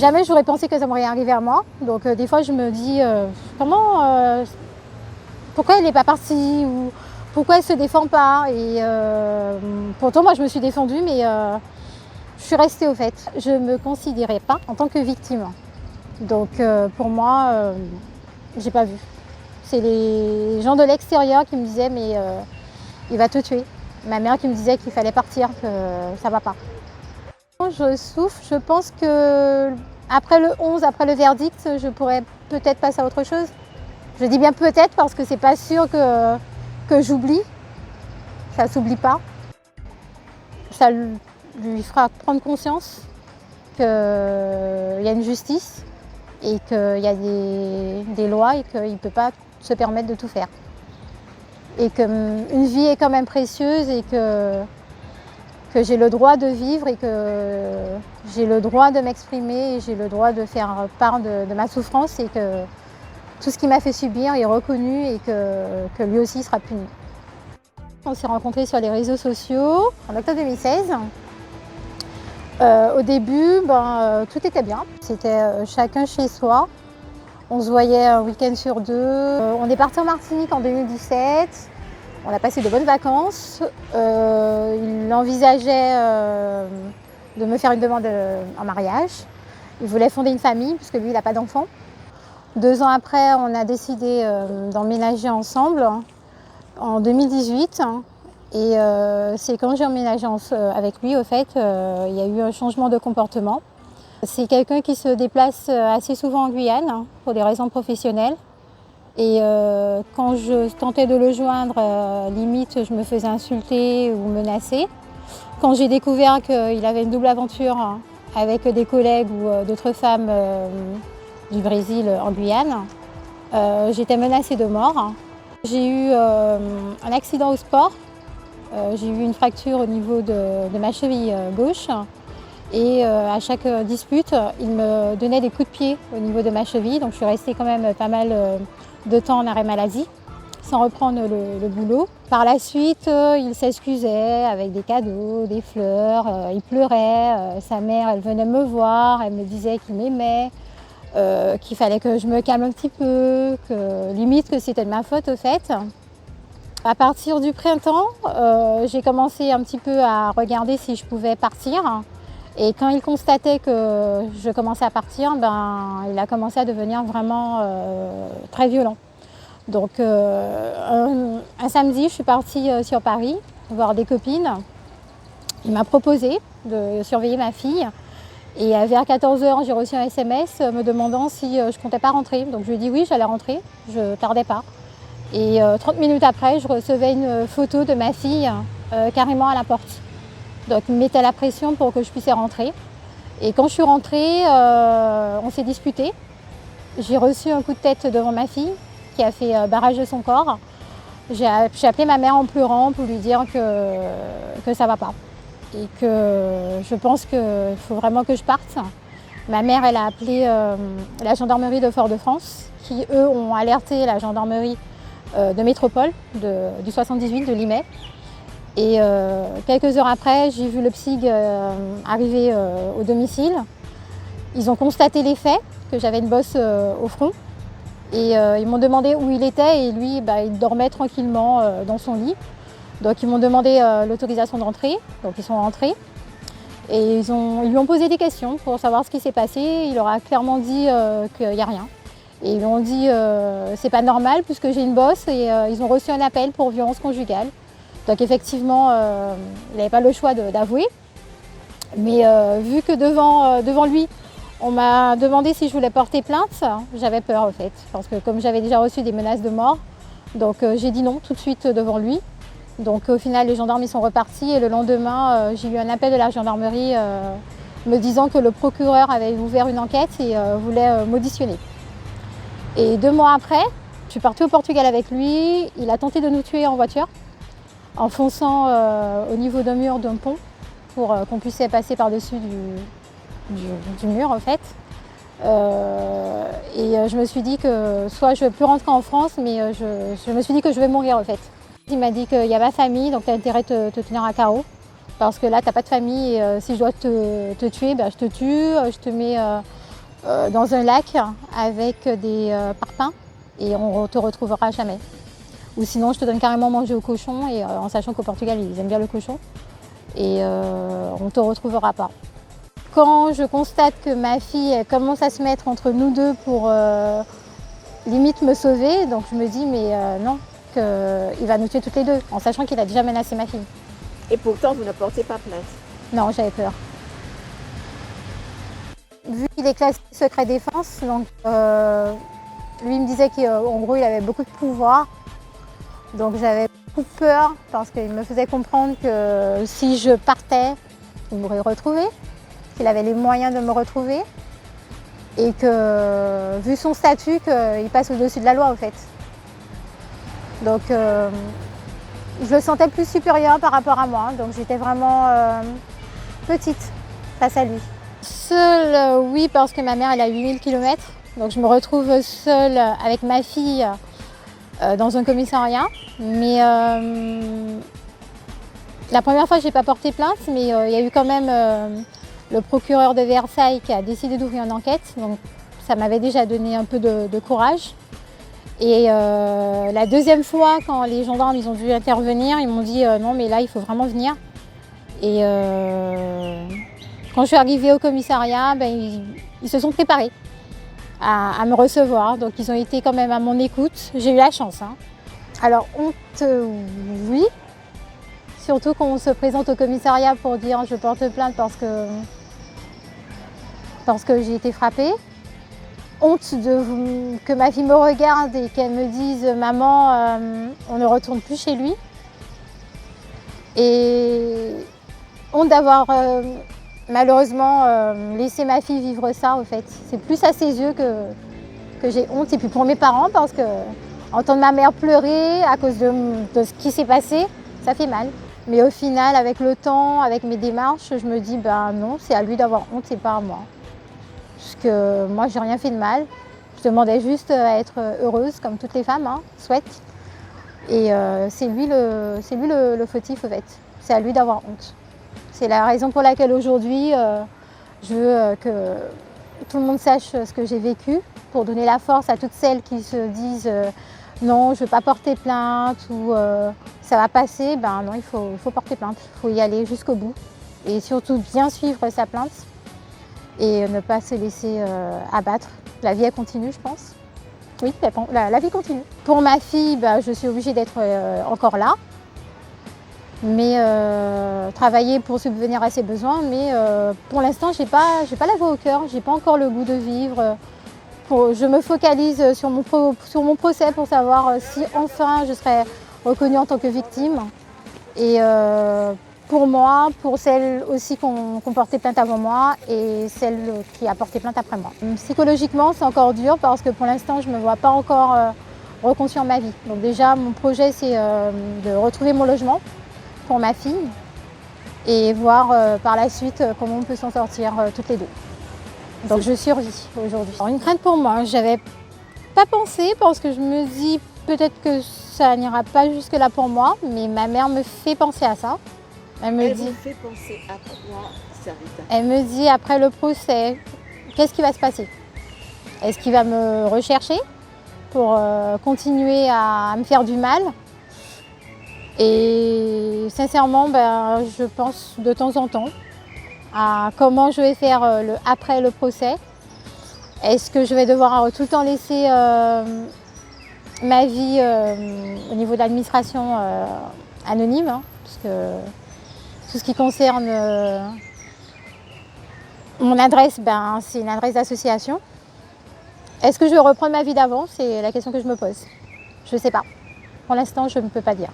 Jamais j'aurais pensé que ça m'aurait arrivé à moi. Donc des fois je me dis pourquoi elle n'est pas partie ou pourquoi elle ne se défend pas. Et pourtant moi je me suis défendue, mais je suis restée au fait. Je ne me considérais pas en tant que victime. Donc pour moi, j'ai pas vu. C'est les gens de l'extérieur qui me disaient mais il va te tuer. Ma mère qui me disait qu'il fallait partir, que ça va pas. Je souffre, je pense que après le 11, après le verdict, je pourrais peut-être passer à autre chose. Je dis bien peut-être parce que c'est pas sûr que j'oublie. Ça s'oublie pas. Ça lui fera prendre conscience qu'il y a une justice et qu'il y a des lois et qu'il ne peut pas se permettre de tout faire. Et qu'une vie est quand même précieuse et que j'ai le droit de vivre et que j'ai le droit de m'exprimer et j'ai le droit de faire part de ma souffrance et que tout ce qu'il m'a fait subir est reconnu et que lui aussi sera puni. On s'est rencontrés sur les réseaux sociaux en octobre 2016. Au début, tout était bien. C'était chacun chez soi. On se voyait un week-end sur deux. On est parti en Martinique en 2017. On a passé de bonnes vacances. Il envisageait de me faire une demande en mariage. Il voulait fonder une famille puisque lui, il n'a pas d'enfant. 2 ans après, on a décidé d'emménager ensemble en 2018. Et c'est quand j'ai emménagé avec lui, au fait, il y a eu un changement de comportement. C'est quelqu'un qui se déplace assez souvent en Guyane pour des raisons professionnelles. Et quand je tentais de le joindre, limite, je me faisais insulter ou menacer. Quand j'ai découvert qu'il avait une double aventure avec des collègues ou d'autres femmes du Brésil en Guyane, j'étais menacée de mort. J'ai eu un accident au sport. J'ai eu une fracture au niveau de ma cheville gauche. Et à chaque dispute, il me donnait des coups de pied au niveau de ma cheville. Donc je suis restée quand même pas mal de temps en arrêt maladie, sans reprendre le boulot. Par la suite, il s'excusait avec des cadeaux, des fleurs, il pleurait. Sa mère, elle venait me voir, elle me disait qu'il m'aimait, qu'il fallait que je me calme un petit peu, que limite que c'était de ma faute au fait. À partir du printemps, j'ai commencé un petit peu à regarder si je pouvais partir. Et quand il constatait que je commençais à partir, il a commencé à devenir vraiment très violent. Donc un samedi, je suis partie sur Paris voir des copines. Il m'a proposé de surveiller ma fille. Et vers 14 h, j'ai reçu un SMS me demandant si je comptais pas rentrer. Donc je lui ai dit oui, j'allais rentrer, je ne tardais pas. Et 30 minutes après, je recevais une photo de ma fille carrément à la porte. Donc il me mettait la pression pour que je puisse rentrer. Et quand je suis rentrée, on s'est disputé. J'ai reçu un coup de tête devant ma fille qui a fait barrage de son corps. J'ai appelé ma mère en pleurant pour lui dire que ça ne va pas. Et que je pense qu'il faut vraiment que je parte. Ma mère, elle a appelé la gendarmerie de Fort-de-France qui, eux, ont alerté la gendarmerie de métropole du 78 de Limay. Et quelques heures après, j'ai vu le PSIG arriver au domicile. Ils ont constaté les faits, que j'avais une bosse au front. Et ils m'ont demandé où il était et lui, il dormait tranquillement dans son lit. Donc ils m'ont demandé l'autorisation de rentrer, donc ils sont rentrés. Et ils lui ont posé des questions pour savoir ce qui s'est passé. Il leur a clairement dit qu'il n'y a rien. Et ils lui ont dit c'est pas normal puisque j'ai une bosse et ils ont reçu un appel pour violence conjugale. Donc effectivement, il n'avait pas le choix d'avouer. Mais vu que devant lui, on m'a demandé si je voulais porter plainte, j'avais peur en fait. Parce que comme j'avais déjà reçu des menaces de mort, donc j'ai dit non tout de suite devant lui. Donc au final, les gendarmes ils sont repartis et le lendemain, j'ai eu un appel de la gendarmerie me disant que le procureur avait ouvert une enquête et voulait m'auditionner. Et 2 mois après, je suis partie au Portugal avec lui. Il a tenté de nous tuer en voiture en fonçant au niveau d'un mur d'un pont pour qu'on puisse passer par-dessus du mur en fait. Et je me suis dit que soit je ne vais plus rentrer en France, mais je me suis dit que je vais mourir en fait. Il m'a dit qu'il y a ma famille, donc tu as intérêt de te tenir à carreau. Parce que là, tu n'as pas de famille et si je dois te tuer, je te tue, je te mets dans un lac avec des parpaings et on ne te retrouvera jamais. Ou sinon, je te donne carrément manger au cochon, et en sachant qu'au Portugal, ils aiment bien le cochon, et on ne te retrouvera pas. Quand je constate que ma fille elle commence à se mettre entre nous deux pour limite me sauver, donc je me dis mais non, qu'il va nous tuer toutes les deux, en sachant qu'il a déjà menacé ma fille. Et pourtant, vous ne portez pas plainte? Non, j'avais peur. Vu qu'il est classé secret défense, donc lui me disait qu'en gros il avait beaucoup de pouvoir. Donc j'avais beaucoup peur parce qu'il me faisait comprendre que si je partais, il m'aurait retrouvé, qu'il avait les moyens de me retrouver et que, vu son statut, qu'il passe au-dessus de la loi en fait. Donc je le sentais plus supérieur par rapport à moi, donc j'étais vraiment petite face à lui. Seule, oui, parce que ma mère elle a 8000 km, donc je me retrouve seule avec ma fille dans un commissariat. Mais la première fois, je n'ai pas porté plainte, mais il y a eu quand même le procureur de Versailles qui a décidé d'ouvrir une enquête. Donc ça m'avait déjà donné un peu de courage. Et la deuxième fois, quand les gendarmes ils ont dû intervenir, ils m'ont dit non, mais là, il faut vraiment venir. Et quand je suis arrivée au commissariat, ben, ils se sont préparés à me recevoir. Donc ils ont été quand même à mon écoute. J'ai eu la chance. Hein. Alors honte, oui. Surtout quand on se présente au commissariat pour dire je porte plainte parce que j'ai été frappée. Honte que ma fille me regarde et qu'elle me dise maman, on ne retourne plus chez lui. Et honte d'avoir malheureusement laissé ma fille vivre ça en fait. C'est plus à ses yeux que j'ai honte. Et puis pour mes parents parce que entendre ma mère pleurer à cause de ce qui s'est passé, ça fait mal. Mais au final, avec le temps, avec mes démarches, je me dis ben non, c'est à lui d'avoir honte, c'est pas à moi. Parce que moi, j'ai rien fait de mal. Je demandais juste à être heureuse, comme toutes les femmes souhaitent. Et c'est lui le fautif, en fait. C'est à lui d'avoir honte. C'est la raison pour laquelle aujourd'hui, je veux que tout le monde sache ce que j'ai vécu, pour donner la force à toutes celles qui se disent non, je ne veux pas porter plainte ou ça va passer. Ben non, il faut porter plainte. Il faut y aller jusqu'au bout. Et surtout bien suivre sa plainte. Et ne pas se laisser abattre. La vie, elle continue, je pense. Oui, la vie continue. Pour ma fille, bah, je suis obligée d'être encore là. Mais travailler pour subvenir à ses besoins. Mais pour l'instant, j'ai pas la voix au cœur. J'ai pas encore le goût de vivre. Je me focalise sur mon procès pour savoir si enfin je serai reconnue en tant que victime. Et pour moi, pour celles aussi qui ont porté plainte avant moi et celle qui a porté plainte après moi. Psychologiquement, c'est encore dur parce que pour l'instant, je ne me vois pas encore reconstruire ma vie. Donc déjà, mon projet, c'est de retrouver mon logement pour ma fille et voir par la suite comment on peut s'en sortir toutes les deux. Donc je survis aujourd'hui. Une crainte pour moi, j'avais pas pensé parce que je me dis peut-être que ça n'ira pas jusque-là pour moi, mais ma mère me fait penser à ça. Elle vous fait penser à quoi, Sarita? Elle me dit après le procès, qu'est-ce qui va se passer? Est-ce qu'il va me rechercher pour continuer à me faire du mal? Et sincèrement, ben, je pense de temps en temps à comment je vais faire après le procès. Est-ce que je vais devoir tout le temps laisser ma vie au niveau de l'administration anonyme, parce que tout ce qui concerne mon adresse, ben, c'est une adresse d'association. Est-ce que je vais reprendre ma vie d'avant? C'est la question que je me pose. Je ne sais pas. Pour l'instant, je ne peux pas dire.